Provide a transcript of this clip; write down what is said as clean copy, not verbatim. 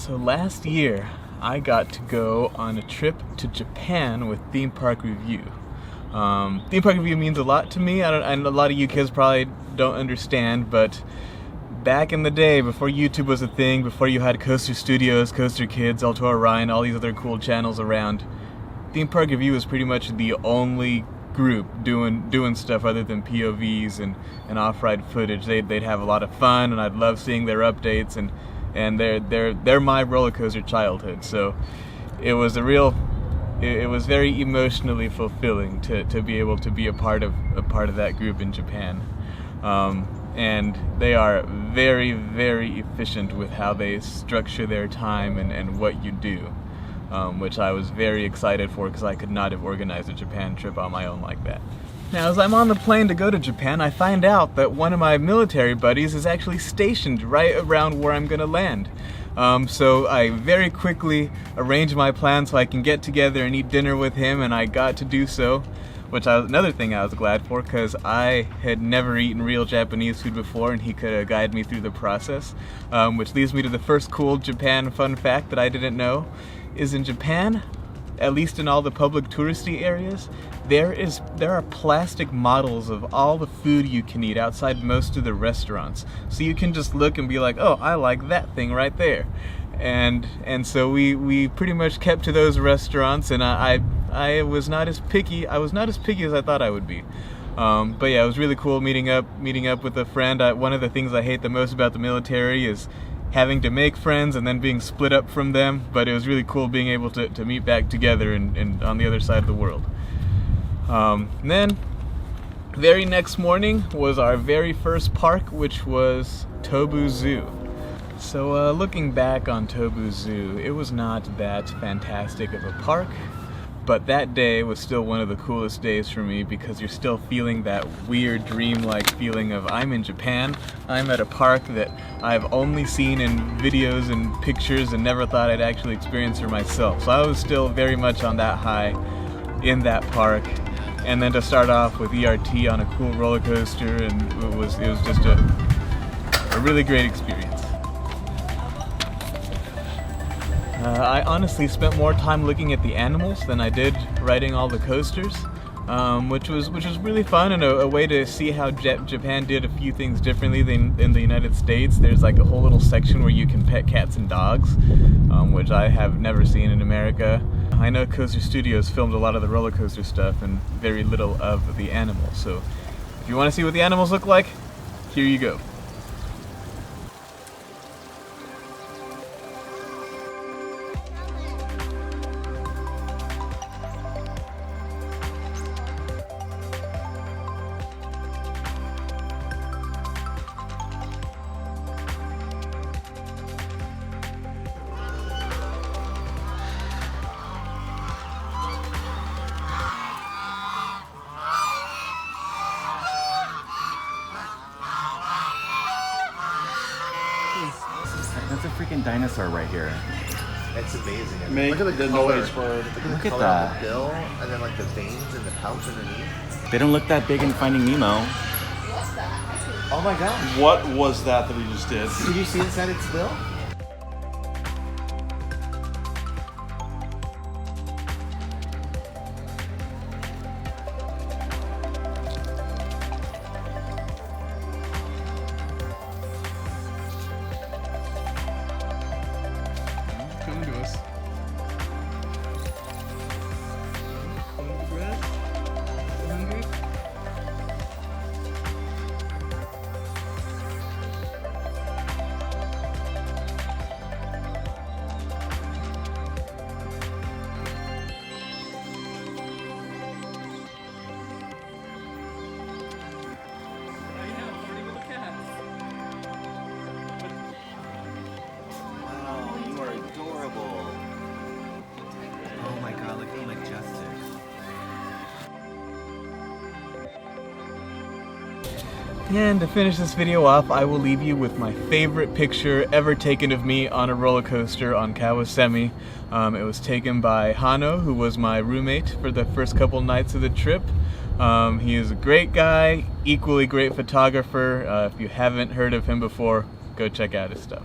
So last year, I got to go on a trip to Japan with Theme Park Review. Theme Park Review means a lot to me. And a lot of you kids probably don't understand, but back in the day, before YouTube was a thing, before you had Coaster Studios, Coaster Kids, Alto Orion, all these other cool channels around, Theme Park Review was pretty much the only group doing stuff other than POVs and off-ride footage. They'd have a lot of fun, and I'd love seeing their updates, and they're my roller coaster childhood. So it was it was very emotionally fulfilling to be able to be a part of that group in Japan. And they are very, very efficient with how they structure their time and what you do, which I was very excited for because I could not have organized a Japan trip on my own like that. Now, as I'm on the plane to go to Japan, I find out that one of my military buddies is actually stationed right around where I'm going to land. So I very quickly arranged my plan so I can get together and eat dinner with him, and I got to do so, which was another thing I was glad for because I had never eaten real Japanese food before, and he could guide me through the process. Which leads me to the first cool Japan fun fact that I didn't know, is in Japan, at least in all the public touristy areas, there are plastic models of all the food you can eat outside most of the restaurants. So you can just look and be like, oh, I like that thing right there. And so we pretty much kept to those restaurants, and I was not as picky. I was not as picky as I thought I would be. But yeah, it was really cool meeting up with a friend. One of the things I hate the most about the military is having to make friends and then being split up from them, but it was really cool being able to meet back together and on the other side of the world. And then, very next morning was our very first park, which was Tobu Zoo. So looking back on Tobu Zoo, it was not that fantastic of a park, but that day was still one of the coolest days for me because you're still feeling that weird dream-like feeling of I'm in Japan, I'm at a park that I've only seen in videos and pictures and never thought I'd actually experience for myself. So I was still very much on that high in that park. And then to start off with ERT on a cool roller coaster, and it was just a really great experience. I honestly spent more time looking at the animals than I did riding all the coasters, which was really fun and a way to see how Japan did a few things differently than in the United States. There's like a whole little section where you can pet cats and dogs, which I have never seen in America. I know Coaster Studios filmed a lot of the roller coaster stuff and very little of the animals. So if you want to see what the animals look like, here you go. That's a freaking dinosaur right here. It's amazing. Look at the noise word. Look at color that. of the bill, and then like the veins and the pouch underneath. They don't look that big in Finding Nemo. Oh my gosh. What was that he just did? Did you see inside its bill? Coming to us. Hungry? Wow, you are adorable. Oh my god, look how majestic. And to finish this video off, I will leave you with my favorite picture ever taken of me on a roller coaster on Kawasemi. It was taken by Hano, who was my roommate for the first couple nights of the trip. He is a great guy, equally great photographer. If you haven't heard of him before, go check out his stuff.